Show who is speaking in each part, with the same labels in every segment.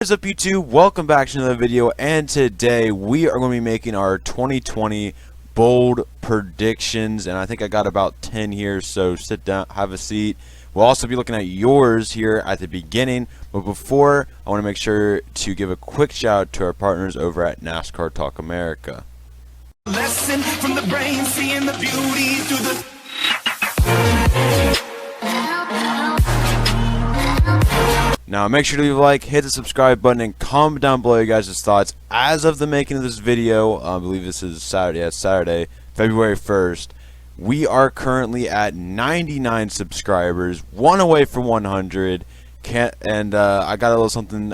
Speaker 1: What is up, YouTube? Welcome back to another video, and today we are going to be making our 2020 bold predictions, and I think I got about 10 here, so sit down, have a seat. We'll also be looking at yours here at the beginning, but before, I want to make sure to give a quick shout out to our partners over at NASCAR Talk America.
Speaker 2: Lesson from the brain, seeing the beauty through the
Speaker 1: Now make sure to leave a like, hit the subscribe button, and comment down below your guys' thoughts. As of the making of this video, I believe this is Saturday, yeah, Saturday, February 1st, we are currently at 99 subscribers, one away from 100, I got a little something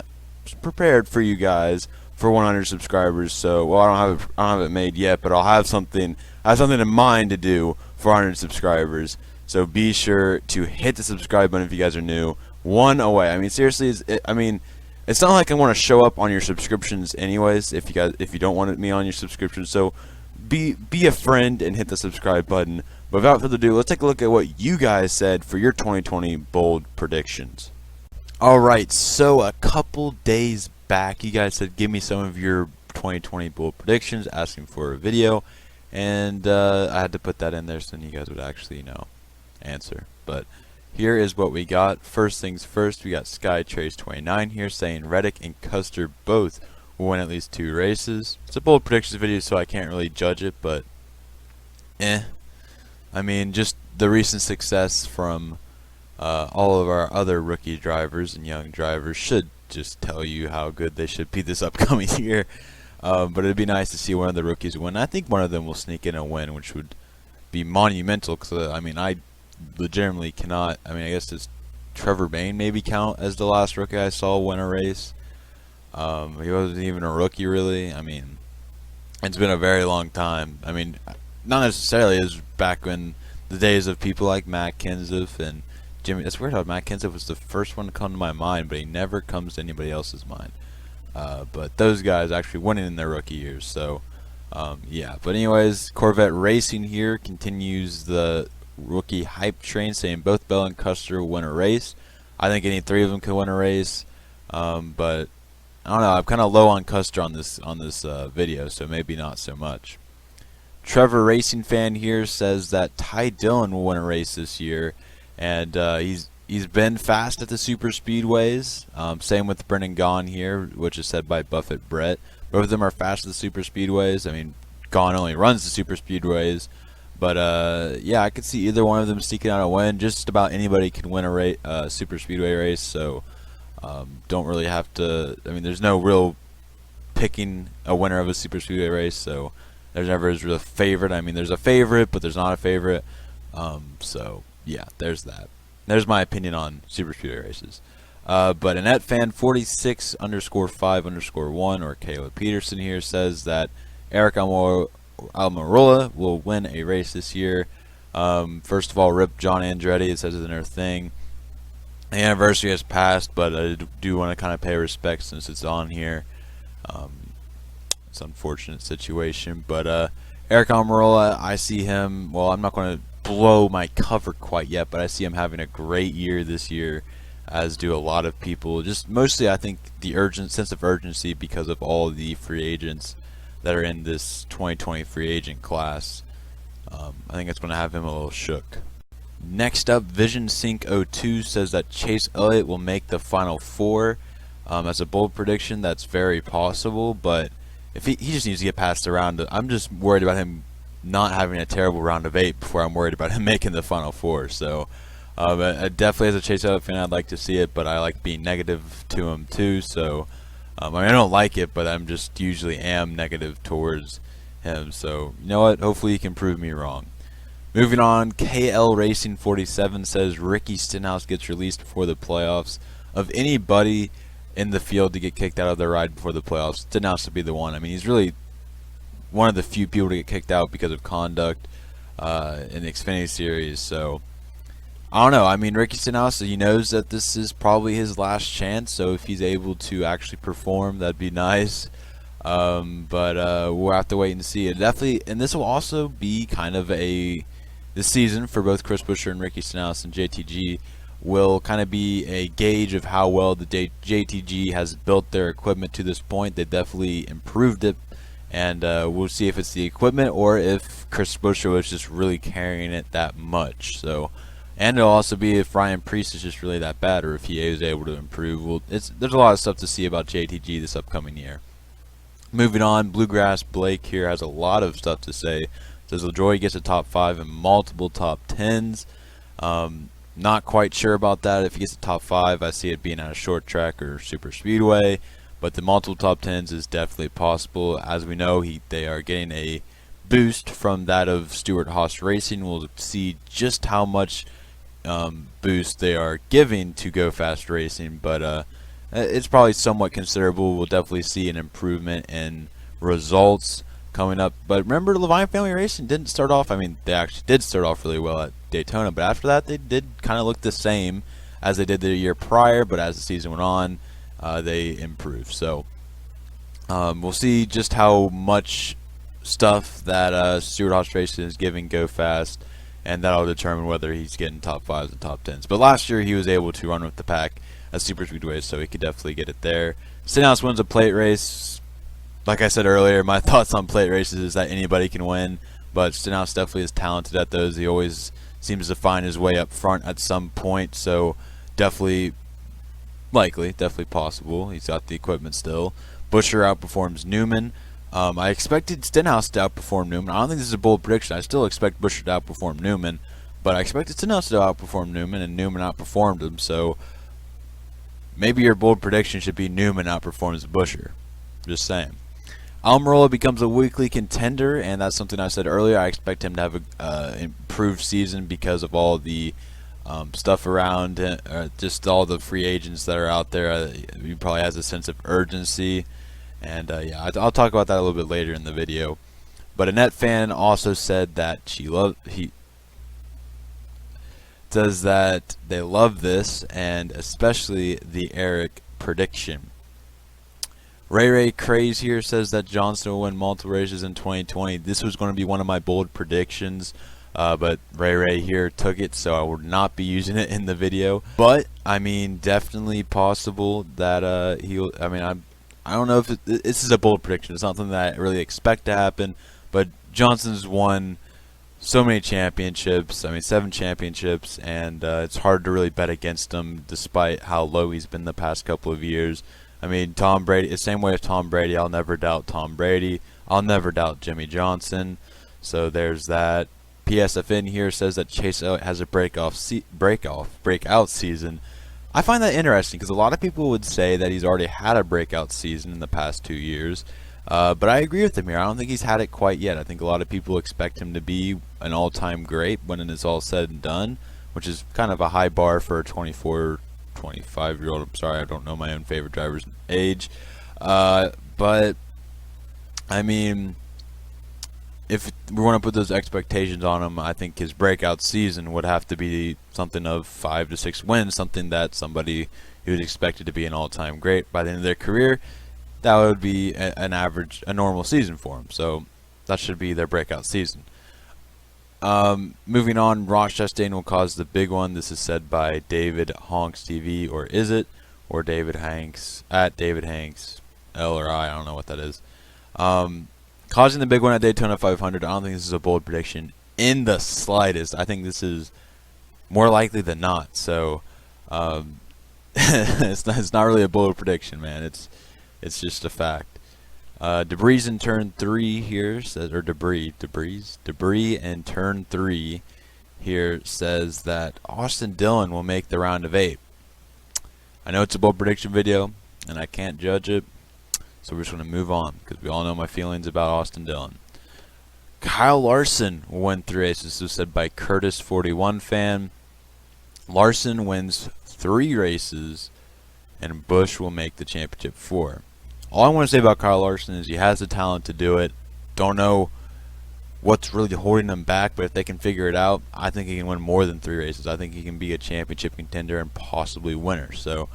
Speaker 1: prepared for you guys for 100 subscribers. So, well, I don't have it made yet, but I'll have something in mind to do for 100 subscribers. So be sure to hit the subscribe button if you guys are new. One away. I mean, seriously, it's not like I want to show up on your subscriptions anyways. If you don't want me on your subscription, so be a friend and hit the subscribe button. But without further ado, let's take a look at what you guys said for your 2020 bold predictions. All right, so a couple days back, you guys said give me some of your 2020 bold predictions, asking for a video, and I had to put that in there so then you guys would actually, answer. But here is what we got. First things first, we got SkyTrace29 here saying Reddick and Custer both will win at least 2 races. It's a bold predictions video, so I can't really judge it, but I mean, just the recent success from all of our other rookie drivers and young drivers should just tell you how good they should be this upcoming year. But it'd be nice to see one of the rookies win. I think one of them will sneak in a win, which would be monumental, because I mean, I legitimately cannot. I mean, I guess does Trevor Bayne maybe count as the last rookie I saw win a race? He wasn't even a rookie, really. I mean, it's been a very long time. I mean, not necessarily as back when the days of people like Matt Kenseth and Jimmy. It's weird how Matt Kenseth was the first one to come to my mind, but he never comes to anybody else's mind. But those guys actually winning in their rookie years. So, yeah. But anyways, Corvette Racing here continues the rookie hype train, saying both Bell and Custer will win a race. I think any 3 of them could win a race, but I don't know. I'm kind of low on Custer on this video, so maybe not so much. Trevor Racing Fan here says that Ty Dillon will win a race this year, and he's been fast at the super speedways. Same with Brendan Gaughan here, which is said by Buffett Brett. Both of them are fast at the super speedways. I mean, Gaughan only runs the super speedways. But, yeah, I could see either one of them sneaking out a win. Just about anybody can win a super speedway race, so don't really have to. I mean, there's no real picking a winner of a super speedway race, so there's never a real favorite. I mean, there's a favorite, but there's not a favorite. So, yeah, there's that. There's my opinion on super speedway races. But Annette Fan 46_5_1, or Caleb Peterson here, says that Eric Almirola will win a race this year. First of all, rip John Andretti. It says it's another thing. The anniversary has passed, but I do want to kind of pay respect since it's on here. It's an unfortunate situation, but Eric Almirola, I see him. Well, I'm not going to blow my cover quite yet, but I see him having a great year this year, as do a lot of people. Just mostly, I think the sense of urgency because of all the free agents that are in this 2020 free agent class. I think it's going to have him a little shook. Next up, Vision Sync 02 says that Chase Elliott will make the Final 4. As a bold prediction, that's very possible, but if he just needs to get past the round. I'm just worried about him not having a terrible round of 8 before I'm worried about him making the Final 4. So, definitely as a Chase Elliott fan, I'd like to see it, but I like being negative to him too, so I mean, I don't like it, but I'm just usually am negative towards him. So, you know what? Hopefully he can prove me wrong. Moving on, KL Racing 47 says Ricky Stenhouse gets released before the playoffs. Of anybody in the field to get kicked out of their ride before the playoffs, Stenhouse would be the one. I mean, he's really one of the few people to get kicked out because of conduct in the Xfinity Series. So, I don't know. I mean, Ricky Stenhouse, he knows that this is probably his last chance, so if he's able to actually perform, that'd be nice. But we'll have to wait and see. It definitely, and this will also be kind of this season for both Chris Buescher and Ricky Stenhouse and JTG will kind of be a gauge of how well the JTG has built their equipment to this point. They definitely improved it, and we'll see if it's the equipment or if Chris Buescher was just really carrying it that much. So, and it'll also be if Ryan Preece is just really that bad, or if he is able to improve. Well, there's a lot of stuff to see about JTG this upcoming year. Moving on, Bluegrass Blake here has a lot of stuff to say. Says LaJoie gets a top 5 and multiple top 10s. Not quite sure about that. If he gets a top 5, I see it being at a short track or super speedway. But the multiple top 10s is definitely possible. As we know, they are getting a boost from that of Stewart Haas Racing. We'll see just how much boost they are giving to Go Fast Racing, but it's probably somewhat considerable. We'll definitely see an improvement in results coming up. But remember, Levine Family Racing didn't start off, I mean, they actually did start off really well at Daytona, but after that they did kind of look the same as they did the year prior, but as the season went on, they improved. So we'll see just how much stuff that Stewart Haas Racing is giving Go Fast, and that'll determine whether he's getting top 5s and top 10s. But last year he was able to run with the pack at super speedways, so he could definitely get it there. Stenhouse wins a plate race. Like I said earlier, my thoughts on plate races is that anybody can win, but Stenhouse definitely is talented at those. He always seems to find his way up front at some point, so definitely possible. He's got the equipment still. Buescher outperforms Newman. I expected Stenhouse to outperform Newman. I don't think this is a bold prediction. I still expect Buescher to outperform Newman, but I expected Stenhouse to outperform Newman, and Newman outperformed him, so maybe your bold prediction should be Newman outperforms Buescher. Just saying. Almirola becomes a weekly contender, and that's something I said earlier. I expect him to have an improved season because of all the stuff around, just all the free agents that are out there. He probably has a sense of urgency, and yeah, I'll talk about that a little bit later in the video. But Annette Fan also said that he says that they love this, and especially the Eric prediction. Ray Craze here says that Johnson will win multiple races in 2020. This was going to be one of my bold predictions, but Ray here took it, so I will not be using it in the video. But I mean, definitely possible that he'll. I mean, I don't know if this is a bold prediction. It's not something that I really expect to happen. But Johnson's won so many championships. I mean, 7 championships, and it's hard to really bet against him, despite how low he's been the past couple of years. I mean, Tom Brady, the same way as Tom Brady, I'll never doubt Tom Brady. I'll never doubt Jimmy Johnson. So there's that. PSFN here says that Chase Elliott has a breakout season. I find that interesting because a lot of people would say that he's already had a breakout season in the past 2 years. But I agree with him here. I don't think he's had it quite yet. I think a lot of people expect him to be an all-time great when it is all said and done, which is kind of a high bar for a 25-year-old. I'm sorry, I don't know my own favorite driver's age. But, I mean, if we want to put those expectations on him, I think his breakout season would have to be something of 5 to 6 wins, something that somebody who's expected to be an all-time great by the end of their career, that would be a normal season for him. So that should be their breakout season. Moving on, Ross Chastain will cause the big one. This is said by David Honks TV, or is it? Or David Hanks, at David Hanks, L or I don't know what that is. Causing the big one at Daytona 500. I don't think this is a bold prediction in the slightest. I think this is more likely than not. So it's not really a bold prediction, man. It's just a fact. Debris in turn 3 here says, or debris in turn 3 here says that Austin Dillon will make the round of 8. I know it's a bold prediction video, and I can't judge it, so we're just going to move on because we all know my feelings about Austin Dillon. Kyle Larson will win 3 races. This was said by Curtis41 fan. Larson wins 3 races, and Busch will make the championship 4. All I want to say about Kyle Larson is he has the talent to do it. Don't know what's really holding him back, but if they can figure it out, I think he can win more than 3 races. I think he can be a championship contender and possibly winner. So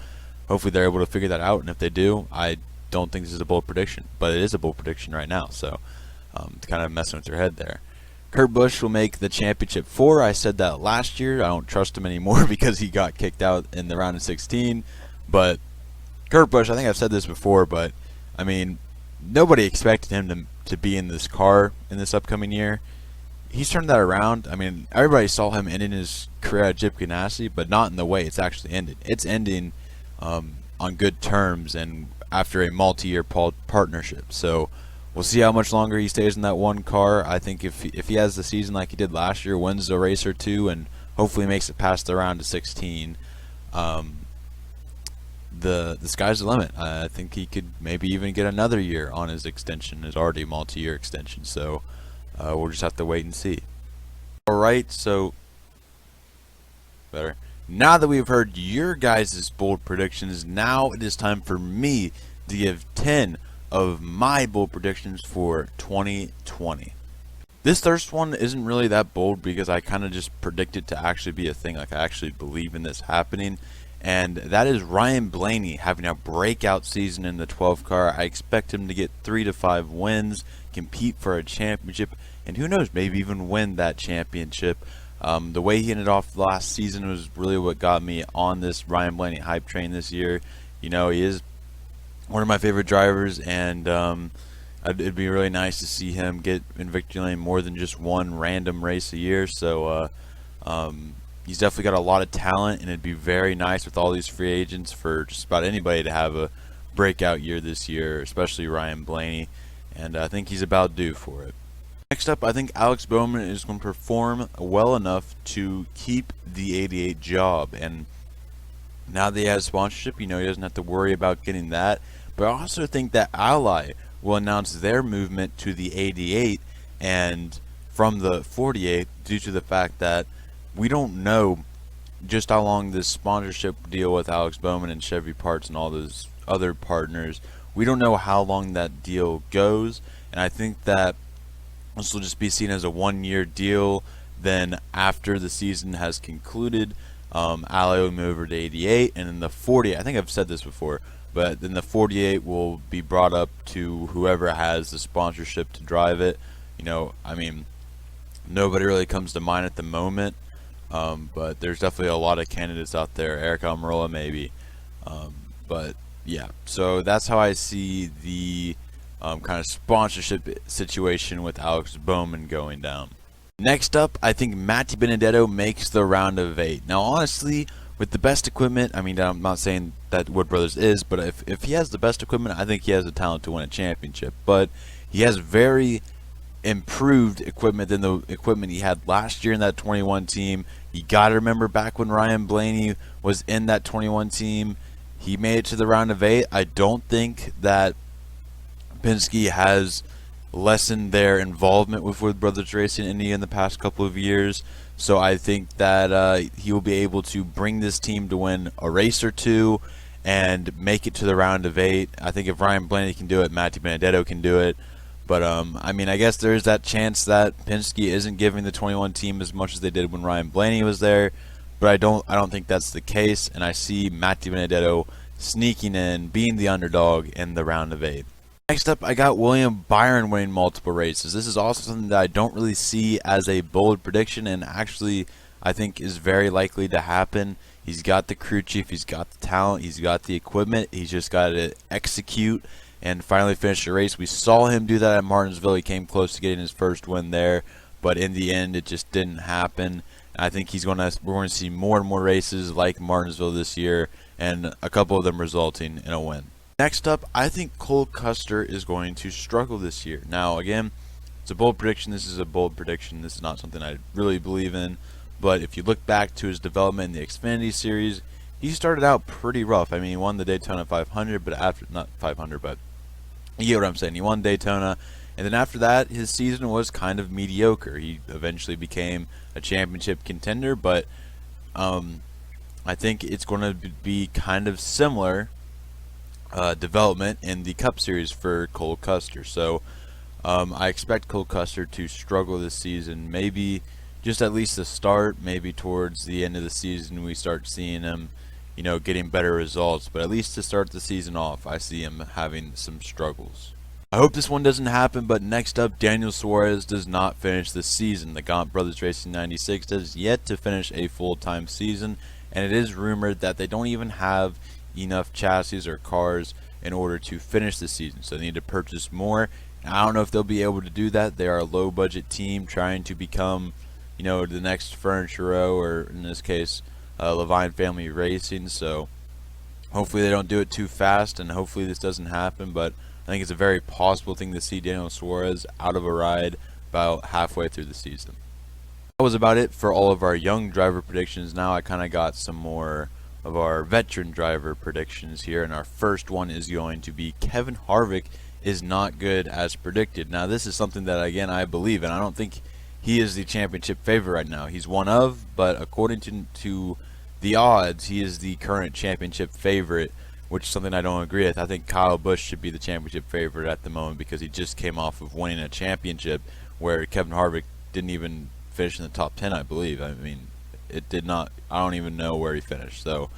Speaker 1: hopefully they're able to figure that out, and if they do, I don't think this is a bold prediction, but it is a bold prediction right now. So kind of messing with your head there. Kurt Busch will make the championship 4. I said that last year. I don't trust him anymore because he got kicked out in the round of 16. But Kurt Busch, I think I've said this before, but I mean, nobody expected him to be in this car in this upcoming year. He's turned that around. I mean, everybody saw him ending his career at Chip Ganassi, but not in the way it's actually ended. It's ending on good terms and after a multi-year partnership. So we'll see how much longer he stays in that one car. I think if he has the season like he did last year, wins a race or two, and hopefully makes it past the round of 16, the sky's the limit. I think he could maybe even get another year on his extension, his already multi-year extension. So we'll just have to wait and see. Alright, so better. Now that we've heard your guys' bold predictions, now it is time for me to give 10 of my bold predictions for 2020. This first one isn't really that bold because I kind of just predict it to actually be a thing. Like, I actually believe in this happening. And that is Ryan Blaney having a breakout season in the 12 car. I expect him to get 3 to 5 wins, compete for a championship, and who knows, maybe even win that championship. The way he ended off last season was really what got me on this Ryan Blaney hype train this year. You know, he is one of my favorite drivers, and it'd be really nice to see him get in victory lane more than just one random race a year. So he's definitely got a lot of talent, and it'd be very nice with all these free agents for just about anybody to have a breakout year this year, especially Ryan Blaney, and I think he's about due for it. Next up, I think Alex Bowman is going to perform well enough to keep the 88 job, and now that he has sponsorship, you know, he doesn't have to worry about getting that. But I also think that Ally will announce their movement to the 88 and from the 48 due to the fact that we don't know just how long this sponsorship deal with Alex Bowman and Chevy Parts and all those other partners, we don't know how long that deal goes, and I think that this will just be seen as a one-year deal. Then after the season has concluded, Ally will move over to 88, and in the 48, I think I've said this before, but then the 48 will be brought up to whoever has the sponsorship to drive it. You know, I mean, nobody really comes to mind at the moment, but there's definitely a lot of candidates out there. Eric Almirola maybe, but yeah. So that's how I see the kind of sponsorship situation with Alex Bowman going down. Next up, I think Matty Benedetto makes the round of 8. Now, honestly, with the best equipment, I mean, I'm not saying that Wood Brothers is, but if he has the best equipment, I think he has the talent to win a championship. But he has very improved equipment than the equipment he had last year in that 21 team. You got to remember back when Ryan Blaney was in that 21 team, he made it to the round of 8. I don't think that Penske has lessened their involvement with Wood Brothers Racing Indy in the past couple of years, so I think that he will be able to bring this team to win a race or two and make it to the round of 8. I think if Ryan Blaney can do it, Matty Benedetto can do it. But I mean, I guess there is that chance that Penske isn't giving the 21 team as much as they did when Ryan Blaney was there, but I don't think that's the case, and I see Matty Benedetto sneaking in, being the underdog in the round of 8. Next up, I got William Byron winning multiple races. This is also something that I don't really see as a bold prediction, and actually I think is very likely to happen. He's got the crew chief, he's got the talent, he's got the equipment, he's just got to execute and finally finish the race. We saw him do that at Martinsville. He came close to getting his first win there, but in the end it just didn't happen. I think we're going to see more and more races like Martinsville this year, and a couple of them resulting in a win. Next up, I think Cole Custer is going to struggle this year. Now, again, it's a bold prediction. This is a bold prediction. This is not something I really believe in. But if you look back to his development in the Xfinity Series, he started out pretty rough. I mean, he won the Daytona 500, but not 500, but you get what I'm saying. He won Daytona, and then after that, his season was kind of mediocre. He eventually became a championship contender, but I think it's going to be kind of similar development in the Cup Series for Cole Custer. So I expect Cole Custer to struggle this season. Maybe just at least the start, maybe towards the end of the season we start seeing him, you know, getting better results. But at least to start the season off, I see him having some struggles. I hope this one doesn't happen, but next up, Daniel Suarez does not finish the season. The Gaunt Brothers Racing 96 has yet to finish a full-time season, and it is rumored that they don't even have enough chassis or cars in order to finish the season, so they need to purchase more. And I don't know if they'll be able to do that. They are a low-budget team trying to become, the next Furniture Row, or in this case, Levine Family Racing, so hopefully they don't do it too fast, and hopefully this doesn't happen, but I think it's a very possible thing to see Daniel Suarez out of a ride about halfway through the season. That was about it for all of our young driver predictions. Now I kind of got some more of our veteran driver predictions here, and our first one is going to be Kevin Harvick is not good as predicted. Now this is something that, again, I believe in. I don't think he is the championship favorite right now. He's one of, but according to the odds, he is the current championship favorite, which is something I don't agree with. I think Kyle Busch should be the championship favorite at the moment because he just came off of winning a championship where Kevin Harvick didn't even finish in the top 10, I believe. I mean, it did not. I don't even know where he finished. So,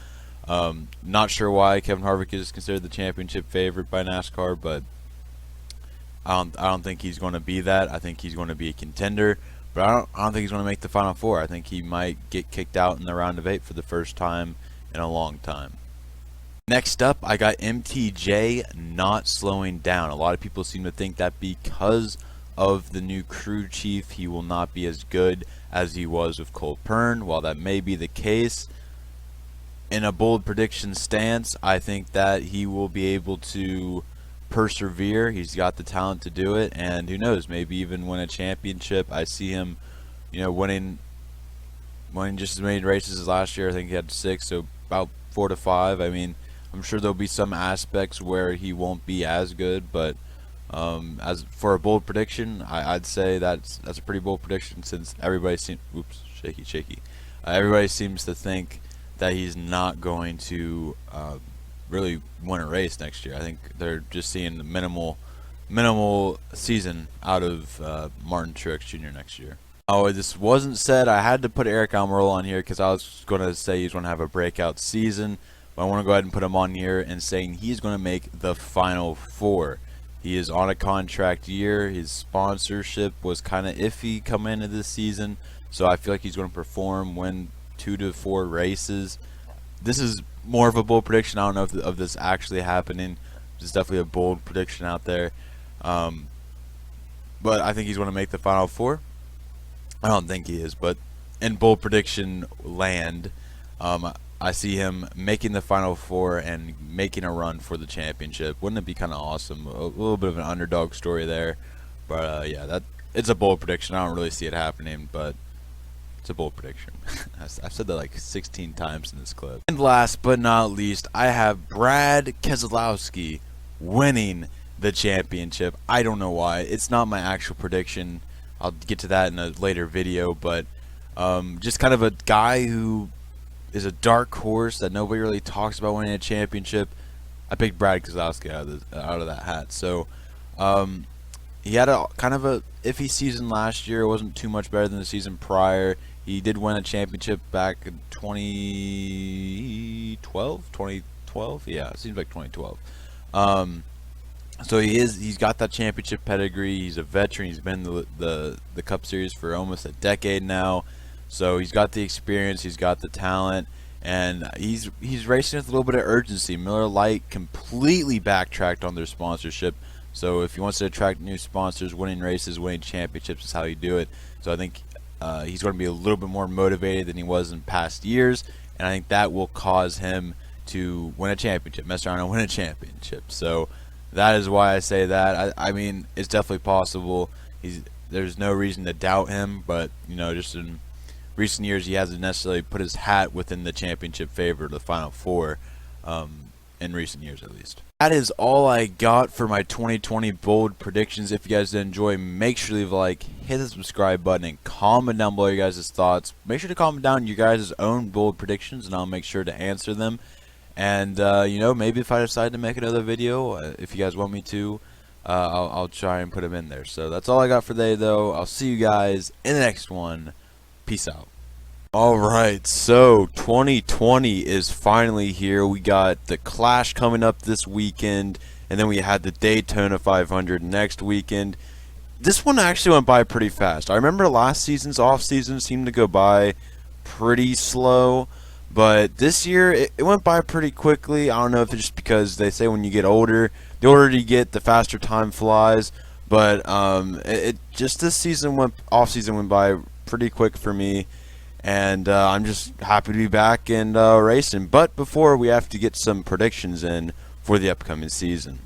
Speaker 1: not sure why Kevin Harvick is considered the championship favorite by NASCAR, but I don't think he's going to be that. I think he's going to be a contender, but I don't think he's going to make the Final Four. I think he might get kicked out in the round of 8 for the first time in a long time. Next up, I got MTJ not slowing down. A lot of people seem to think that because of the new crew chief, he will not be as good as he was with Cole Pern. While that may be the case, in a bold prediction stance, I think that he will be able to persevere. He's got the talent to do it, and who knows, maybe even win a championship. I see him, winning just as many races as last year. I think he had 6, so about 4 to 5. I mean, I'm sure there'll be some aspects where he won't be as good, but as for a bold prediction, I'd say that's a pretty bold prediction, since everybody seems everybody seems to think that he's not going to really win a race next year. I think they're just seeing the minimal season out of Martin Truex Jr. next year. Oh, this wasn't said. I had to put Eric Almirola on here because I was going to say he's going to have a breakout season. But I want to go ahead and put him on here and saying he's going to make the Final Four. He is on a contract year. His sponsorship was kind of iffy coming into this season, so I feel like he's going to perform, win 2 to 4 races. This is more of a bold prediction. I don't know if this actually happening. It's definitely a bold prediction out there. But I think he's going to make the Final Four. I don't think he is, but in bold prediction land, I see him making the Final Four and making a run for the championship. Wouldn't it be kind of awesome? A little bit of an underdog story there. But yeah, it's a bold prediction. I don't really see it happening, but it's a bold prediction. I've said that like 16 times in this clip. And last but not least, I have Brad Keselowski winning the championship. I don't know why. It's not my actual prediction. I'll get to that in a later video, but just kind of a guy who is a dark horse that nobody really talks about winning a championship. I picked Brad Keselowski out of that hat. So he had a kind of a iffy season last year. It wasn't too much better than the season prior. He did win a championship back in 2012. Yeah, it seems like 2012. So he's got that championship pedigree. He's a veteran. He's been in the Cup Series for almost a decade now. So he's got the experience, he's got the talent, and he's racing with a little bit of urgency. Miller Lite completely backtracked on their sponsorship. So if he wants to attract new sponsors, winning races, winning championships is how you do it. So I think he's going to be a little bit more motivated than he was in past years, and I think that will cause him to win a championship, mess around and win a championship. So that is why I say that. I mean, it's definitely possible. There's no reason to doubt him, but just in recent years, he hasn't necessarily put his hat within the championship favor, the Final Four, in recent years at least. That is all I got for my 2020 bold predictions. If you guys did enjoy, make sure to leave a like, hit the subscribe button, and comment down below your guys' thoughts. Make sure to comment down your guys' own bold predictions, and I'll make sure to answer them. And maybe if I decide to make another video, if you guys want me to, I'll try and put them in there. So that's all I got for today, though. I'll see you guys in the next one. Peace out. Alright, so 2020 is finally here. We got the Clash coming up this weekend and then we had the Daytona 500 next weekend. This one actually went by pretty fast. I remember last season's off season seemed to go by pretty slow, but this year it went by pretty quickly. I don't know if it's just because they say when you get older, the older you get, the faster time flies. But it just this season off season went by pretty quick for me, and I'm just happy to be back and racing. But before we have to get some predictions in for the upcoming season.